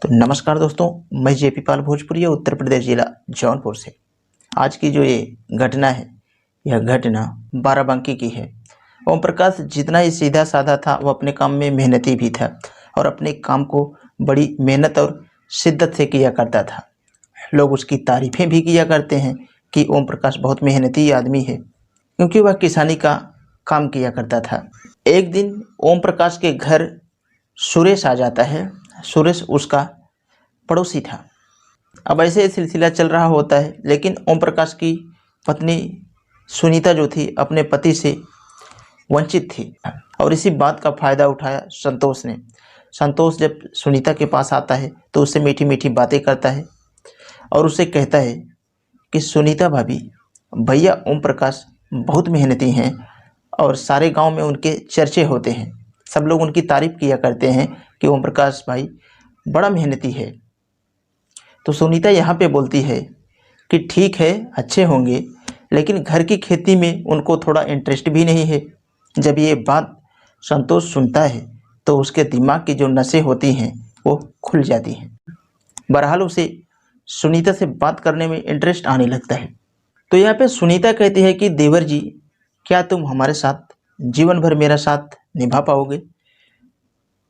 तो नमस्कार दोस्तों, मैं जेपी पाल भोजपुरी उत्तर प्रदेश जिला जौनपुर से। आज की जो ये घटना है, यह घटना बाराबंकी की है। ओम प्रकाश जितना ही सीधा साधा था, वो अपने काम में मेहनती भी था और अपने काम को बड़ी मेहनत और शिद्दत से किया करता था। लोग उसकी तारीफ़ें भी किया करते हैं कि ओम प्रकाश बहुत मेहनती आदमी है, क्योंकि वह किसानी का काम किया करता था। एक दिन ओम प्रकाश के घर सुरेश आ जाता है। सुरेश उसका पड़ोसी था। अब ऐसे सिलसिला चल रहा होता है, लेकिन ओम प्रकाश की पत्नी सुनीता जो थी, अपने पति से वंचित थी और इसी बात का फ़ायदा उठाया संतोष ने। संतोष जब सुनीता के पास आता है तो उससे मीठी मीठी बातें करता है और उससे कहता है कि सुनीता भाभी, भैया ओम प्रकाश बहुत मेहनती हैं और सारे गांव में उनके चर्चे होते हैं। सब लोग उनकी तारीफ़ किया करते हैं कि ओम प्रकाश भाई बड़ा मेहनती है। तो सुनीता यहाँ पे बोलती है कि ठीक है, अच्छे होंगे, लेकिन घर की खेती में उनको थोड़ा इंटरेस्ट भी नहीं है। जब ये बात संतोष सुनता है तो उसके दिमाग की जो नसें होती हैं वो खुल जाती हैं। बहरहाल उसे सुनीता से बात करने में इंटरेस्ट आने लगता है। तो यहाँ पे सुनीता कहती है कि देवर जी, क्या तुम हमारे साथ जीवन भर मेरा साथ निभा पाओगे?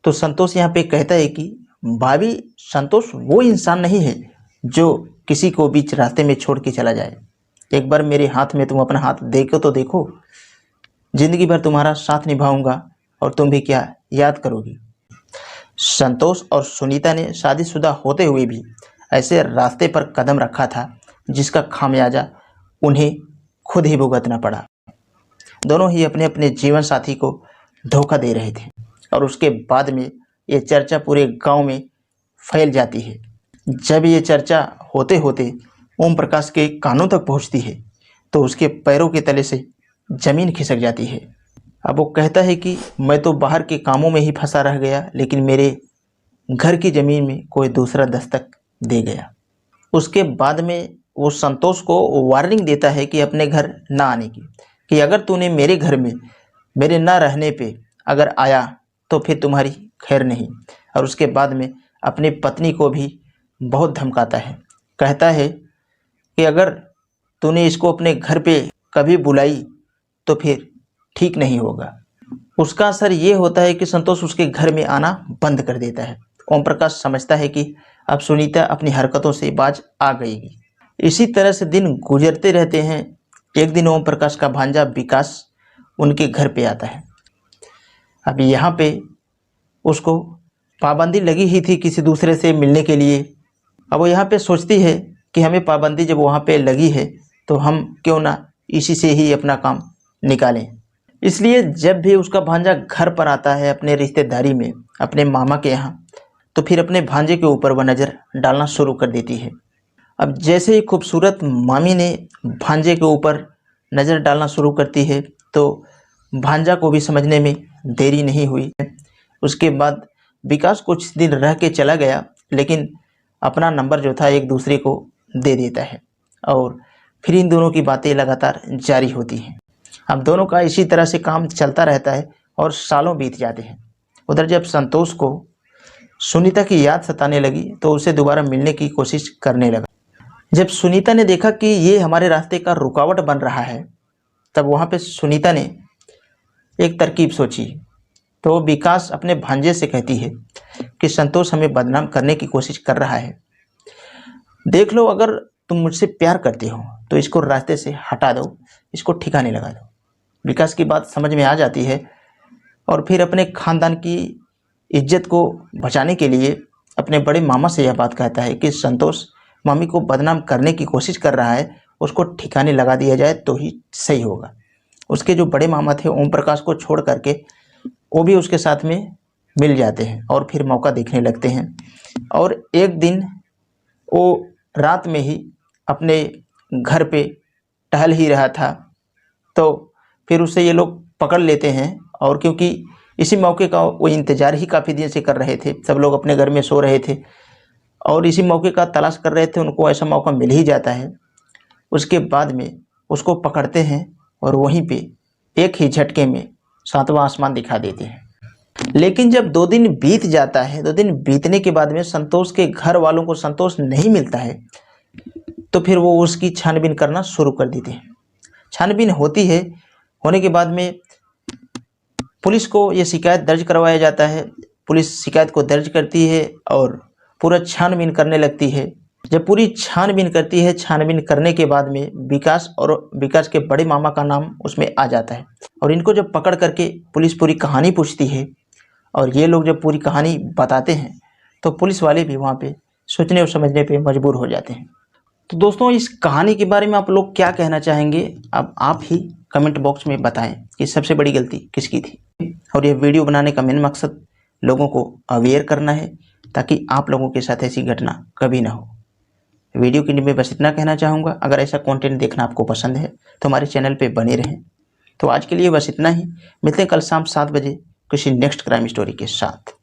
तो संतोष यहाँ पे कहता है कि भाभी, संतोष वो इंसान नहीं है जो किसी को बीच रास्ते में छोड़ के चला जाए। एक बार मेरे हाथ में तुम अपना हाथ देखो तो देखो, जिंदगी भर तुम्हारा साथ निभाऊंगा और तुम भी क्या याद करोगी। संतोष और सुनीता ने शादीशुदा होते हुए भी ऐसे रास्ते पर कदम रखा था जिसका खामियाजा उन्हें खुद ही भुगतना पड़ा। दोनों ही अपने अपने जीवन साथी को धोखा दे रहे थे और उसके बाद में ये चर्चा पूरे गांव में फैल जाती है। जब ये चर्चा होते होते ओम प्रकाश के कानों तक पहुंचती है तो उसके पैरों के तले से ज़मीन खिसक जाती है। अब वो कहता है कि मैं तो बाहर के कामों में ही फंसा रह गया, लेकिन मेरे घर की ज़मीन में कोई दूसरा दस्तक दे गया। उसके बाद में वो संतोष को वार्निंग देता है कि अपने घर ना आने की, कि अगर तूने मेरे घर में मेरे ना रहने पे अगर आया तो फिर तुम्हारी खैर नहीं। और उसके बाद में अपनी पत्नी को भी बहुत धमकाता है। कहता है कि अगर तूने इसको अपने घर पे कभी बुलाई तो फिर ठीक नहीं होगा। उसका असर ये होता है कि संतोष उसके घर में आना बंद कर देता है। ओम प्रकाश समझता है कि अब सुनीता अपनी हरकतों से बाज आ गई। इसी तरह से दिन गुजरते रहते हैं। एक दिन ओम प्रकाश का भांजा विकास उनके घर पे आता है। अब यहाँ पे उसको पाबंदी लगी ही थी किसी दूसरे से मिलने के लिए। अब वो यहाँ पे सोचती है कि हमें पाबंदी जब वहाँ पे लगी है तो हम क्यों ना इसी से ही अपना काम निकालें। इसलिए जब भी उसका भांजा घर पर आता है अपने रिश्तेदारी में, अपने मामा के यहाँ, तो फिर अपने भांजे के ऊपर वह नज़र डालना शुरू कर देती है। अब जैसे ही खूबसूरत मामी ने भांजे के ऊपर नज़र डालना शुरू करती है तो भांजा को भी समझने में देरी नहीं हुई। उसके बाद विकास कुछ दिन रह के चला गया, लेकिन अपना नंबर जो था एक दूसरे को दे देता है और फिर इन दोनों की बातें लगातार जारी होती हैं। अब दोनों का इसी तरह से काम चलता रहता है और सालों बीत जाते हैं। उधर जब संतोष को सुनीता की याद सताने लगी तो उसे दोबारा मिलने की कोशिश करने लगा। जब सुनीता ने देखा कि ये हमारे रास्ते का रुकावट बन रहा है, तब वहाँ पे सुनीता ने एक तरकीब सोची। तो विकास अपने भांजे से कहती है कि संतोष हमें बदनाम करने की कोशिश कर रहा है, देख लो, अगर तुम मुझसे प्यार करते हो तो इसको रास्ते से हटा दो, इसको ठिकाने लगा दो। विकास की बात समझ में आ जाती है और फिर अपने खानदान की इज्जत को बचाने के लिए अपने बड़े मामा से यह बात कहता है कि संतोष मामी को बदनाम करने की कोशिश कर रहा है, उसको ठिकाने लगा दिया जाए तो ही सही होगा। उसके जो बड़े मामा थे ओम प्रकाश को छोड़ करके वो भी उसके साथ में मिल जाते हैं और फिर मौका देखने लगते हैं। और एक दिन वो रात में ही अपने घर पे टहल ही रहा था तो फिर उसे ये लोग पकड़ लेते हैं। और क्योंकि इसी मौके का वो इंतज़ार ही काफ़ी दिन से कर रहे थे, सब लोग अपने घर में सो रहे थे और इसी मौके का तलाश कर रहे थे, उनको ऐसा मौका मिल ही जाता है। उसके बाद में उसको पकड़ते हैं और वहीं पे एक ही झटके में सातवां आसमान दिखा देते हैं। लेकिन जब 2 दिन बीत जाता है, 2 दिन बीतने के बाद में संतोष के घर वालों को संतोष नहीं मिलता है, तो फिर वो उसकी छानबीन करना शुरू कर देते हैं। छानबीन होती है, होने के बाद में पुलिस को ये शिकायत दर्ज करवाया जाता है। पुलिस शिकायत को दर्ज करती है और पूरा छानबीन करने लगती है। जब पूरी छानबीन करती है, छानबीन करने के बाद में विकास और विकास के बड़े मामा का नाम उसमें आ जाता है। और इनको जब पकड़ करके पुलिस पूरी कहानी पूछती है और ये लोग जब पूरी कहानी बताते हैं, तो पुलिस वाले भी वहाँ पे सोचने और समझने पे मजबूर हो जाते हैं। तो दोस्तों, इस कहानी के बारे में आप लोग क्या कहना चाहेंगे? अब आप ही कमेंट बॉक्स में बताएं कि सबसे बड़ी गलती किसकी थी। और ये वीडियो बनाने का मेन मकसद लोगों को अवेयर करना है, ताकि आप लोगों के साथ ऐसी घटना कभी ना हो। वीडियो के लिए मैं बस इतना कहना चाहूँगा। अगर ऐसा कंटेंट देखना आपको पसंद है तो हमारे चैनल पे बने रहें। तो आज के लिए बस इतना ही। मिलते हैं कल शाम 7 बजे किसी नेक्स्ट क्राइम स्टोरी के साथ।